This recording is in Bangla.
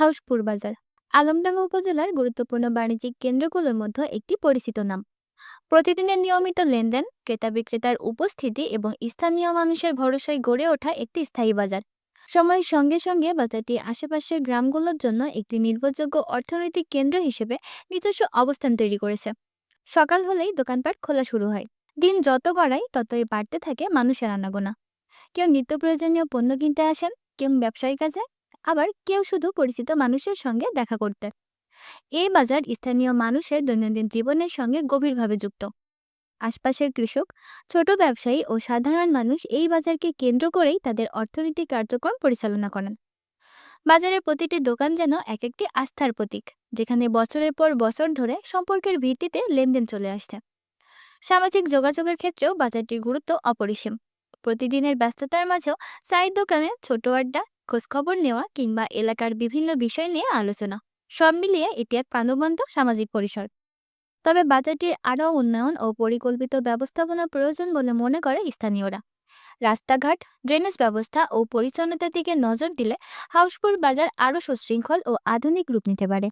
হাউসপুর বাজার আলমডাঙ্গা উপজেলার গুরুত্বপূর্ণ বাণিজ্যিক কেন্দ্রগুলোর মধ্যে একটি পরিচিত নাম। প্রতিদিনের নিয়মিত লেনদেন, ক্রেতা বিক্রেতার উপস্থিতি এবং স্থানীয় মানুষের ভরসায় গড়ে ওঠা একটি স্থায়ী বাজার। সময়ের সঙ্গে সঙ্গে বাজারটি আশেপাশের গ্রামগুলোর জন্য একটি নির্ভরযোগ্য অর্থনৈতিক কেন্দ্র হিসেবে নিজস্ব অবস্থান তৈরি করেছে। সকাল হলেই দোকানপাট খোলা শুরু হয়। দিন যত গড়ায় ততই বাড়তে থাকে মানুষের আনাগোনা। কেউ নিত্য প্রয়োজনীয় পণ্য কিনতে আসেন, কেউ ব্যবসায়ী কাজে, আবার কেউ শুধু পরিচিত মানুষের সঙ্গে দেখা করতে। এই বাজার স্থানীয় মানুষের দৈনন্দিন জীবনের সঙ্গে গভীরভাবে যুক্ত। আশপাশের কৃষক, ছোট ব্যবসায়ী ও সাধারণ মানুষ এই বাজারকে কেন্দ্র করেই তাদের অর্থনৈতিক কার্যক্রম পরিচালনা করেন। বাজারের প্রতিটি দোকান যেন এক একটি আস্থার প্রতীক, যেখানে বছরের পর বছর ধরে সম্পর্কের ভিত্তিতে লেনদেন চলে আসছে। সামাজিক যোগাযোগের ক্ষেত্রেও বাজারটির গুরুত্ব অপরিসীম। প্রতিদিনের ব্যস্ততার মাঝেও চায়ের দোকানে ছোট আড্ডা, খোঁজখবর নেওয়া কিংবা এলাকার বিভিন্ন বিষয় নিয়ে আলোচনা, সব মিলিয়ে এটি এক প্রাণবন্ত সামাজিক পরিসর। তবে বাজারটির আরও উন্নয়ন ও পরিকল্পিত ব্যবস্থাপনা প্রয়োজন বলে মনে করে স্থানীয়রা। রাস্তাঘাট, ড্রেনেজ ব্যবস্থা ও পরিচ্ছন্নতার দিকে নজর দিলে হাউসপুর বাজার আরও সুশৃঙ্খল ও আধুনিক রূপ নিতে পারে।